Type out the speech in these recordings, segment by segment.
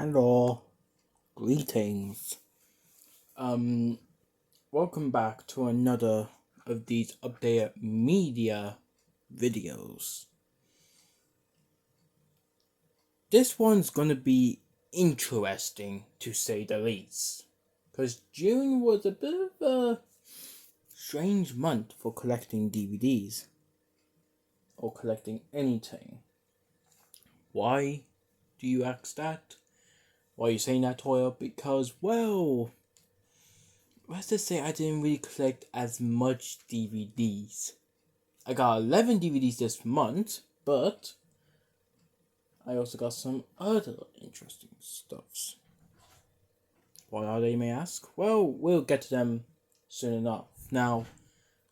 Hello, greetings. Um, Welcome back to another of these updated media videos. This one's gonna be interesting to say the least, because June was a bit of a strange month for collecting DVDs or collecting anything. Why do you ask that? Why are you saying that, Toya? Because, well, let's just say I didn't really collect as much DVDs. I got 11 DVDs this month, but I also got some other interesting stuffs. What are they, you may ask? Well, we'll get to them soon enough. Now,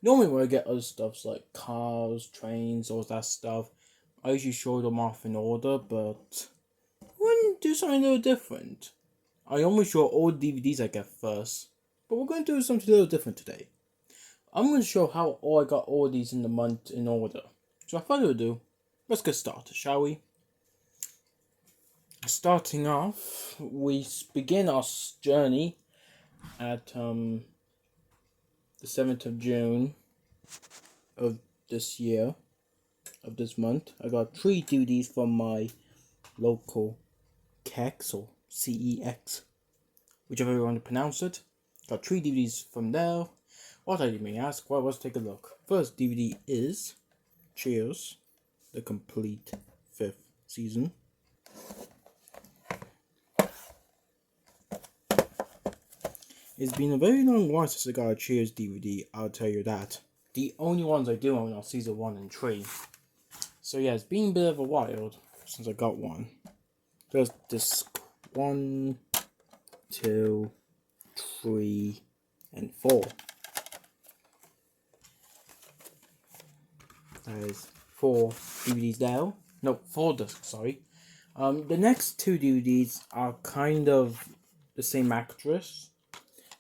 normally when I get other stuffs like cars, trains, all that stuff, I usually show them off in order, but we're going to do something a little different. I always show all the DVDs I get first, but we're going to do something a little different today. I'm going to show how I got all these in the month in order. So without further ado, let's get started, shall we? Starting off, we begin our journey at the 7th of June of this year, of this month. I got 3 DVDs from my local CEX or CEX, whichever you want to pronounce it. Got 3 DVDs from there. What I may ask, well, let's take a look. First DVD is Cheers, the complete 5th season. It's been a very long while since I got a Cheers DVD, I'll tell you that. The only ones I do own are season 1 and 3. So yeah, it's been a bit of a while since I got one. There's disc 1, 2, 3, and 4. That is 4 DVDs there. No, 4 discs, sorry. The next 2 DVDs are kind of the same actress,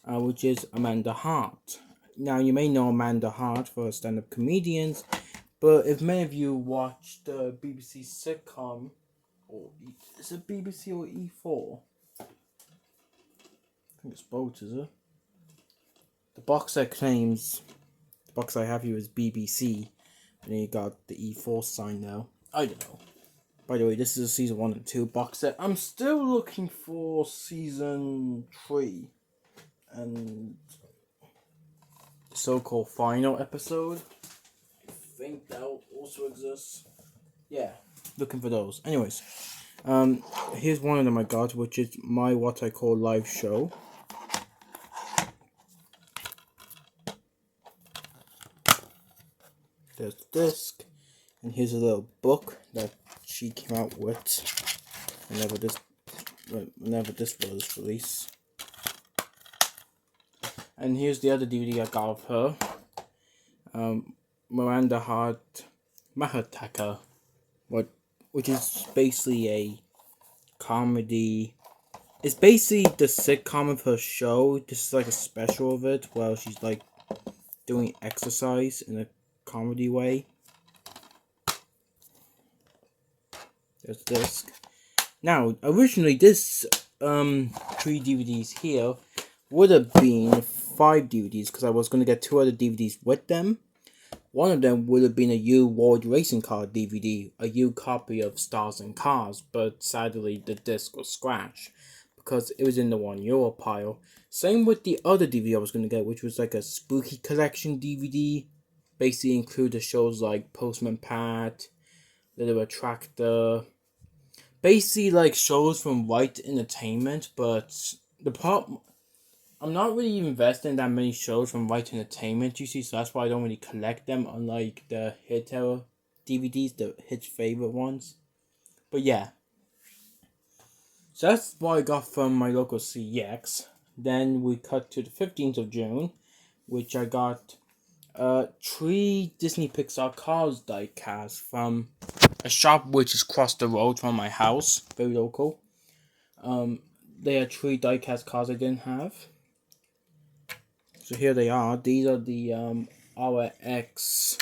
which is Amanda Hart. Now, you may know Amanda Hart for stand-up comedians, but if many of you watch the BBC sitcom, or is it BBC or E4? I think it's both, is it? The box set claims, the box I have here is BBC, and then you got the E4 sign now. I don't know. By the way, this is a season 1 and 2 box set. I'm still looking for season 3 and the so-called final episode. I think that also exists. Yeah, looking for those. Anyways, here's one of them I got, which is my what I call live show. There's the disc, and here's a little book that she came out with whenever this was released. And here's the other DVD I got of her, Miranda Hart Mahataka, which is basically a comedy. It's basically the sitcom of her show. This is like a special of it, while she's like doing exercise in a comedy way. There's the disc. Now, originally this 3 DVDs here would have been 5 DVDs because I was going to get 2 other DVDs with them. One of them would have been a U World Racing Car DVD, a U copy of Stars and Cars, but sadly the disc was scratched because it was in the €1 pile. Same with the other DVD I was going to get, which was like a spooky collection DVD. Basically included shows like Postman Pat, Little Attractor. Basically like shows from White Entertainment, but the problem, I'm not really invested in that many shows from White Entertainment, you see, so that's why I don't really collect them, unlike the Hit era DVDs, the Hit's favorite ones. But yeah. So that's what I got from my local CEX. Then we cut to the 15th of June, which I got 3 Disney Pixar Cars diecast from a shop which is across the road from my house, very local. They had 3 diecast cars I didn't have. So here they are. These are the RX.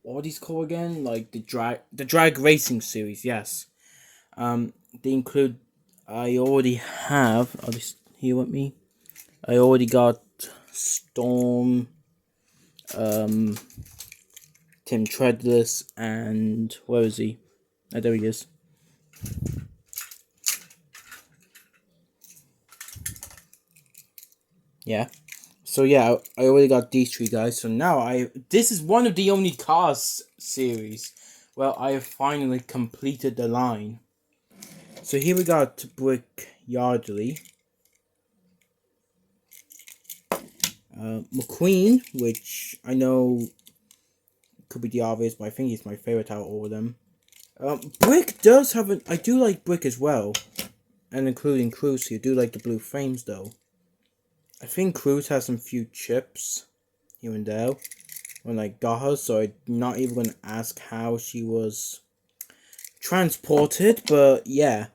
What are these called again? Like the drag racing series. Yes. They include I already have. Are they here with me? I already got Storm, Tim Treadless, and where is he? Oh, there he is. Yeah. So yeah, I already got these three guys. So now this is one of the only Cars series where I have finally completed the line. So here we got Brick Yardley, McQueen, which I know could be the obvious, but I think he's my favorite out of all of them. Brick does have I do like Brick as well, and including Cruz. I do like the blue frames though. I think Cruz has some few chips here and there when I got her, so I'm not even gonna ask how she was transported. But yeah,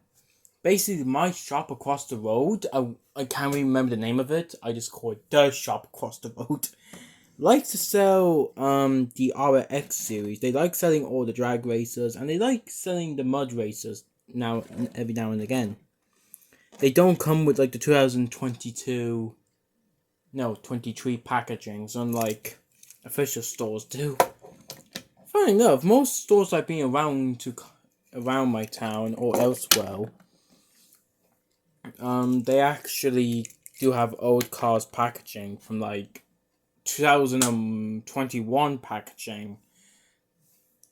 basically my shop across the road. I can't even remember the name of it. I just call it the shop across the road. Likes to sell the RX series. They like selling all the drag racers, and they like selling the mud racers every now and again. They don't come with like the 2022, no 23 packagings, unlike official stores do. Funny enough, most stores I've been around my town or elsewhere, they actually do have old cars packaging from like 2021 packaging.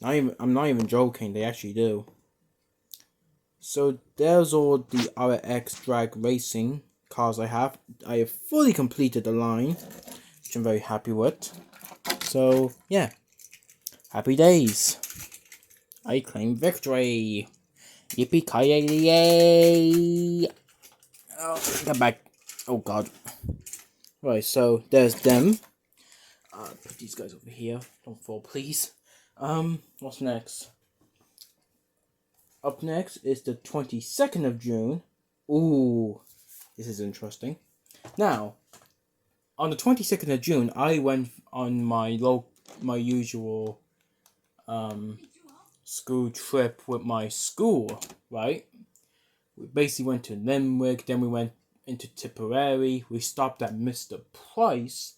I'm not even joking, they actually do. So there's all the RX drag racing cars I have. I have fully completed the line, which I'm very happy with. So yeah, happy days. I claim victory. Yippee-ki-yay! Oh, get back. Oh god. Right, so there's them. Put these guys over here. Don't fall, please. What's next? Up next is the 22nd of June. Ooh, this is interesting. Now, on the 22nd of June, I went on my usual school trip with my school, right? We basically went to Limerick, then we went into Tipperary. We stopped at Mr. Price.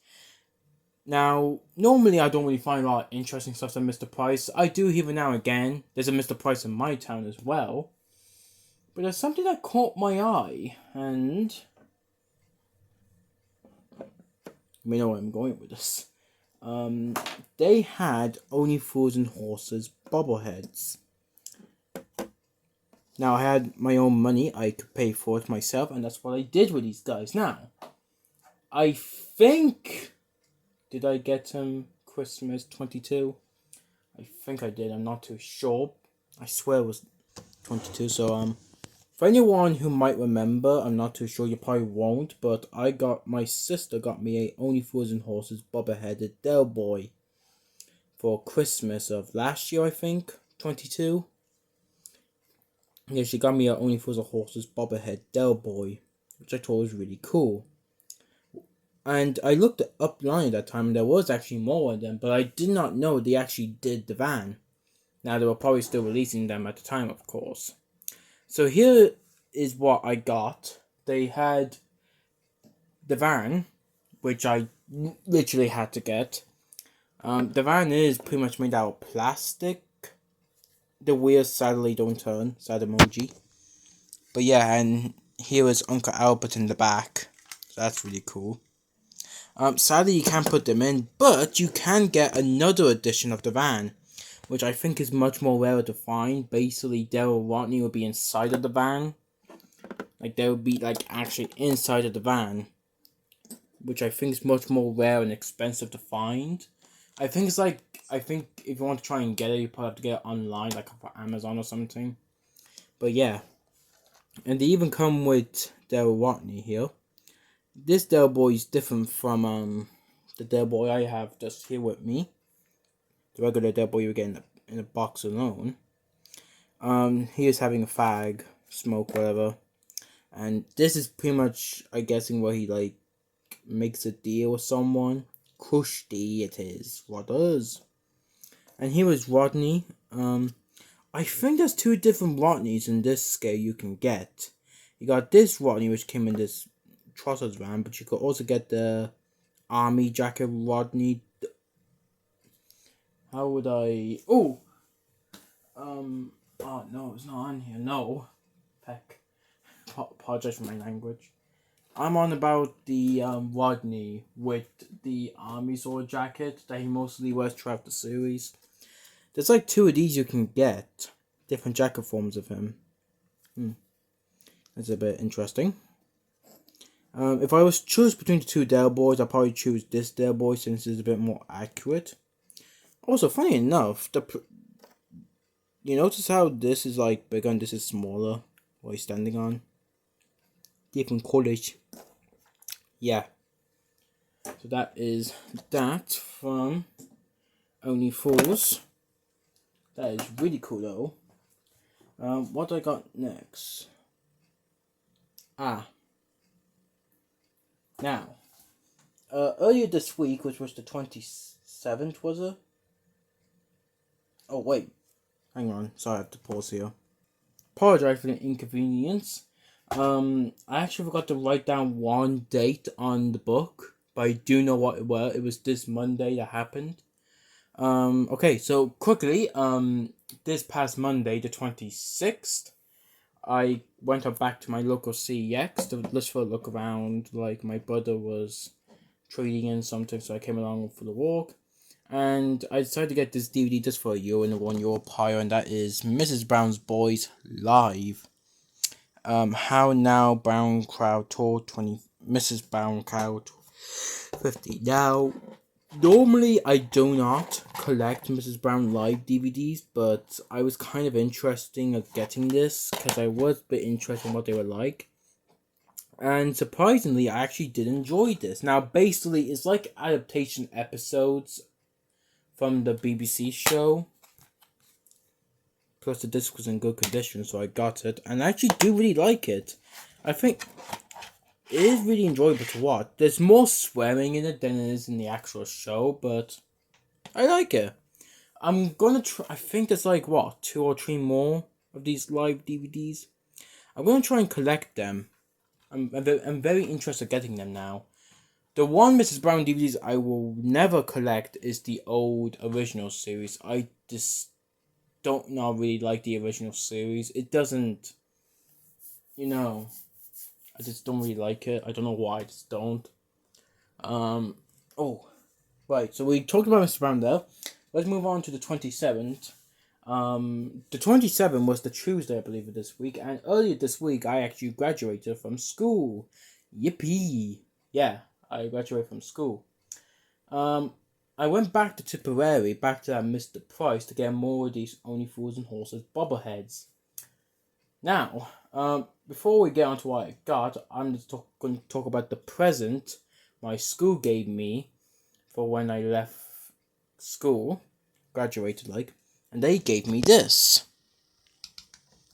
Now, normally I don't really find a lot of interesting stuff at Mr. Price. I do every now and again. There's a Mr. Price in my town as well. But there's something that caught my eye, and you may know where I'm going with this. They had Only Fools and Horses bobbleheads. Now, I had my own money. I could pay for it myself, and that's what I did with these guys. Now, I think... Did I get them Christmas 22? I think I did. I'm not too sure. I swear it was 22. So, for anyone who might remember, I'm not too sure. You probably won't. But my sister got me a Only Fools and Horses bobbleheaded Del Boy for Christmas of last year, I think. 22. Yeah, she got me a Only Fools and Horses bobblehead Del Boy, which I thought was really cool. And I looked up line at that time, and there was actually more of them, but I did not know they actually did the van. Now, they were probably still releasing them at the time, of course. So here is what I got. They had the van, which I literally had to get. The van is pretty much made out of plastic. The wheels sadly don't turn, sad emoji. But yeah, and here is Uncle Albert in the back. So that's really cool. Sadly, you can't put them in, but you can get another edition of the van, which I think is much more rare to find. Basically, Daryl Rodney will be inside of the van. Like, they will be, like, actually inside of the van, which I think is much more rare and expensive to find. I think if you want to try and get it, you probably have to get it online, like for Amazon or something. But yeah. And they even come with Daryl Rodney here. This Del Boy is different from the Del Boy I have just here with me. The regular Del Boy you get in a box alone. He is having a fag, smoke, whatever. And this is pretty much, I'm guessing, where he like makes a deal with someone. Kushti it is. What does? And here is Rodney. I think there's two different Rodneys in this scale you can get. You got this Rodney, which came in this Trotters van, but you could also get the army jacket Rodney. How would I? Oh, oh no, it's not on here. No, heck. Apologize for my language. I'm on about the Rodney with the army sword jacket that he mostly wears throughout the series. There's like 2 of these you can get, different jacket forms of him. That's a bit interesting. If I was to choose between the 2 Dale boys, I'd probably choose this Dale boy since it's a bit more accurate. Also, funny enough, you notice how this is like bigger and this is smaller? What he's standing on? Different college. Yeah. So that is that from Only Fools. That is really cool though. What do I got next? Now, earlier this week, which was the 27th, was it? Oh, wait. Hang on. Sorry, I have to pause here. Apologize for the inconvenience. I actually forgot to write down one date on the book, but I do know what it was. It was this Monday that happened. Okay, so quickly, this past Monday, the 26th, I went up back to my local CEX to just for a look around. Like, my brother was trading in something, so I came along for the walk. And I decided to get this DVD just for you and the €1 prior, and that is Mrs. Brown's Boys Live. How Now Brown Crowd Tour 20, Mrs. Brown Crowd 50. Now, normally I do not collect Mrs. Brown Live DVDs, but I was kind of interested at getting this because I was a bit interested in what they were like. And surprisingly, I actually did enjoy this. Now, basically, it's like adaptation episodes from the BBC show. Plus, the disc was in good condition, so I got it. And I actually do really like it. I think it is really enjoyable to watch. There's more swearing in it than it is in the actual show, but I like it. I'm gonna try. I think there's like, what, 2 or 3 more of these live DVDs. I'm gonna try and collect them. I'm very interested in getting them now. The one Mrs. Brown DVDs I will never collect is the old original series. I just don't not really like the original series. It doesn't, I just don't really like it. I don't know why, I just don't. Oh, right, so we talked about Mr. Brown there. Let's move on to the 27th. The 27th was the Tuesday, I believe, of this week, and earlier this week, I actually graduated from school. Yippee! Yeah, I graduated from school. I went back to Tipperary, back to that Mr. Price, to get more of these Only Fools and Horses bobbleheads. Now, before we get on to what I got, I'm just going to talk about the present my school gave me for when I left school, graduated like, and they gave me this.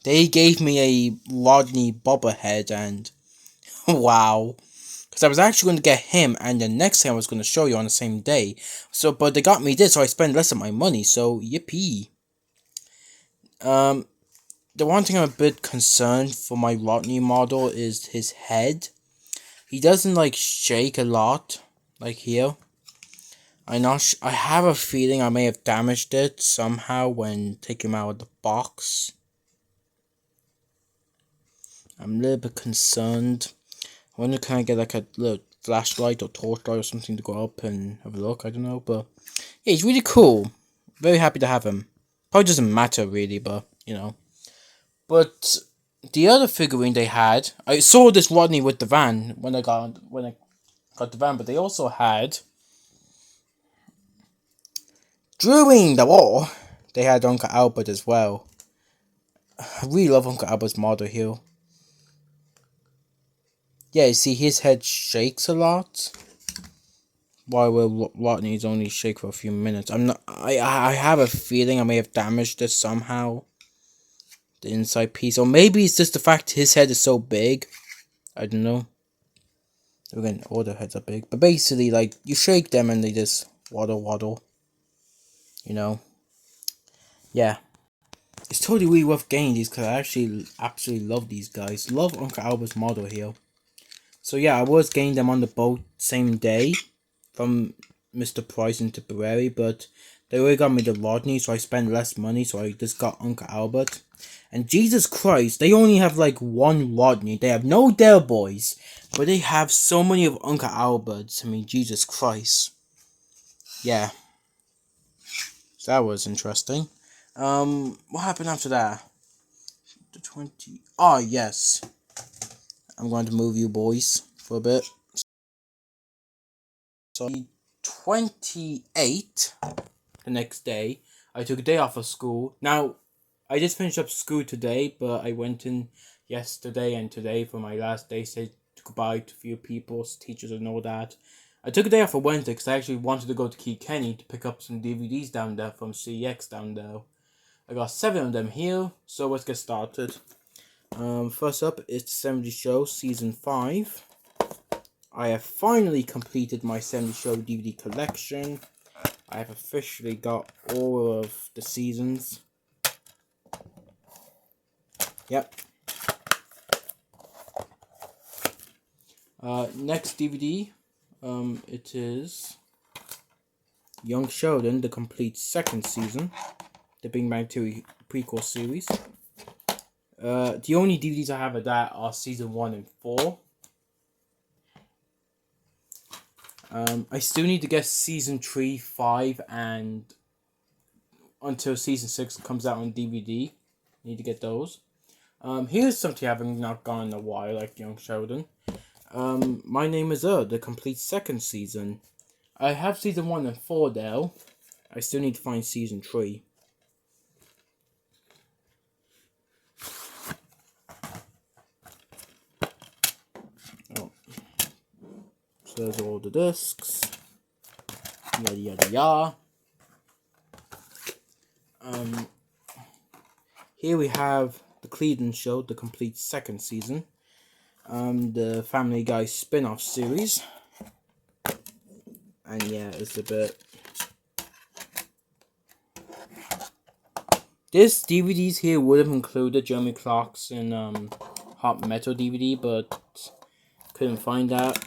They gave me a Rodney bobblehead, and wow. Because I was actually going to get him, and the next thing I was going to show you on the same day. So, but they got me this, so I spent less of my money, so yippee. The one thing I'm a bit concerned for my Rodney model is his head. He doesn't like shake a lot, like here. I have a feeling I may have damaged it somehow when taking him out of the box. I'm a little bit concerned. I wonder, can I get like a little flashlight or torchlight or something to go up and have a look? I don't know, but yeah, he's really cool. Very happy to have him. Probably doesn't matter really, but But the other figurine they had, I saw this Rodney with the van when I got the van, but they also had, during the war, they had Uncle Albert as well. I really love Uncle Albert's model here. Yeah, you see his head shakes a lot, while Rodney's only shake for a few minutes. I have a feeling I may have damaged this somehow. The inside piece, or maybe it's just the fact his head is so big. I don't know. Again, all the heads are big, but basically, like, you shake them and they just waddle. Yeah. It's totally really worth getting these because I actually absolutely love these guys. Love Uncle Albert's model here. So yeah, I was getting them on the boat same day from Mr. Price in Tipperary, but they already got me the Rodney, so I spent less money, so I just got Uncle Albert. And Jesus Christ, they only have like one Rodney. They have no Dare Boys, but they have so many of Uncle Alberts. I mean, Jesus Christ. Yeah. So that was interesting. What happened after that? The 20. Oh, yes. I'm going to move you boys for a bit. So, 28, the next day, I took a day off of school. Now, I just finished up school today, but I went in yesterday and today for my last day, said goodbye to a few people, teachers and all that. I took a day off for Wednesday because I actually wanted to go to Kilkenny to pick up some DVDs down there from CX down there. I got 7 of them here, so let's get started. First up is the 70 Show Season 5. I have finally completed my 70 Show DVD collection. I have officially got all of the seasons. Yep. Next DVD, it is Young Sheldon, the complete second season. The Big Bang Theory prequel series. The only DVDs I have of that are season 1 and 4. I still need to get season 3, 5, and until season 6 comes out on DVD. Need to get those. Here's something I haven't not gone in a while, like Young Sheldon. My Name is the complete second season. I have season 1 and 4 though. I still need to find season 3. Oh. So there's all the discs. Yada yada yada. Here we have The Cleveland Show, the complete second season. The Family Guy spin-off series. And yeah, it's a bit... This DVDs here would have included Jeremy Clarkson Hot Metal DVD, but couldn't find that.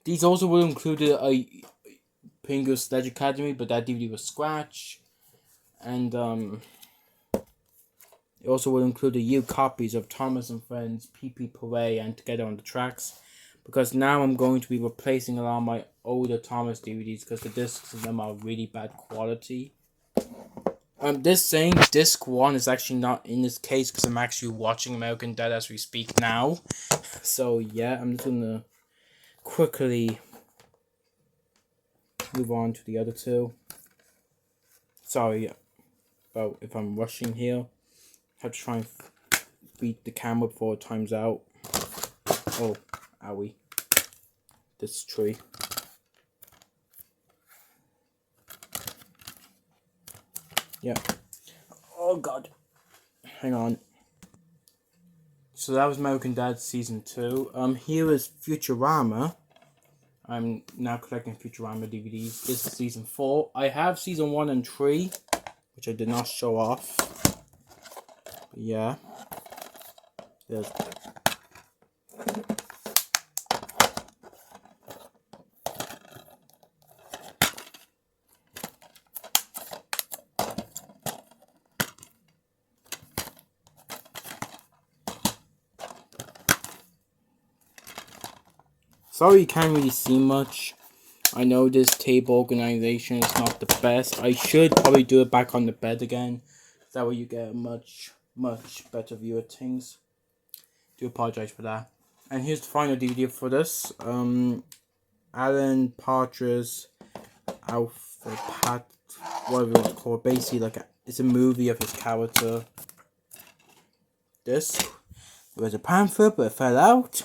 These also would have included a Penguin Sledge Academy, but that DVD was scratched. And it also will include a few copies of Thomas and Friends, PP Parade, and Together on the Tracks. Because now I'm going to be replacing a lot of my older Thomas DVDs because the discs of them are really bad quality. This saying disc 1 is actually not in this case because I'm actually watching American Dad as we speak now. So yeah, I'm just gonna quickly move on to the other two. Sorry about if I'm rushing here. I have to try and beat the camera before it times out. Oh, owie. This tree. Yeah. Oh god. Hang on. So that was American Dad Season 2. Here is Futurama. I'm now collecting Futurama DVDs. This is Season 4. I have Season 1 and 3, which I did not show off. But yeah. There's... Sorry you can't really see much. I know this table organization is not the best. I should probably do it back on the bed again. That way you get a much better view of things. Do apologize for that. And here's the final DVD for this. Alan Partridge's Alpha Pat, whatever it's called. Basically, like it's a movie of his character. This. There was a pamphlet, but it fell out.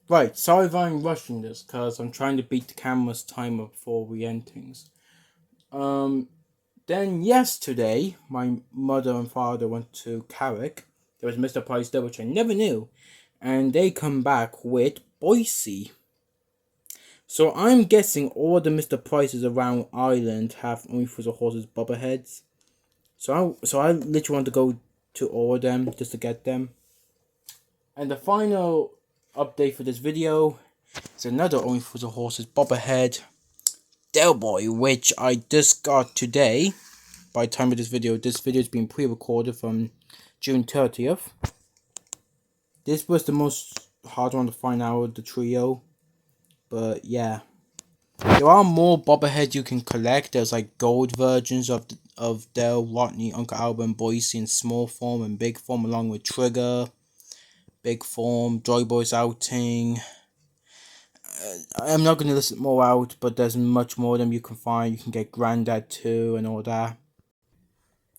Right, sorry if I'm rushing this, because I'm trying to beat the camera's timer before we end things. Then yesterday, my mother and father went to Carrick. There was Mr. Price there, which I never knew. And they come back with Boise. So I'm guessing all the Mr. Prices around Ireland have Only for the Horses bobbleheads. So I literally want to go to all of them just to get them. And the final update for this video is another Only for the Horses Bobblehead Del Boy, which I just got today. By the time of this video has been pre-recorded from June 30th. This was the most hard one to find out of the trio. But yeah. There are more bobbleheads you can collect. There's like gold versions of Del, Rodney, Uncle Albert, and Boise in small form and big form, along with Trigger, big form, Joy Boy's outing. I'm not going to list more out, but there's much more of them you can find. You can get Granddad too and all that.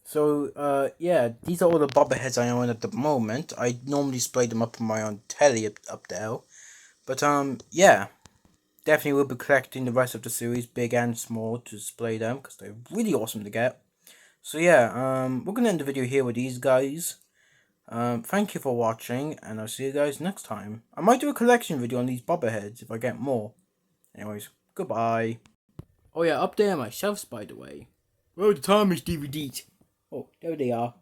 So, yeah, these are all the bobbleheads I own at the moment. I normally display them up on my own telly up there. But, yeah. Definitely will be collecting the rest of the series, big and small, to display them, because they're really awesome to get. So, yeah, we're going to end the video here with these guys. Thank you for watching, and I'll see you guys next time. I might do a collection video on these bobbleheads if I get more. Anyways, goodbye. Oh yeah, up there on my shelves, by the way. Oh, the Thomas DVDs. Oh, there they are.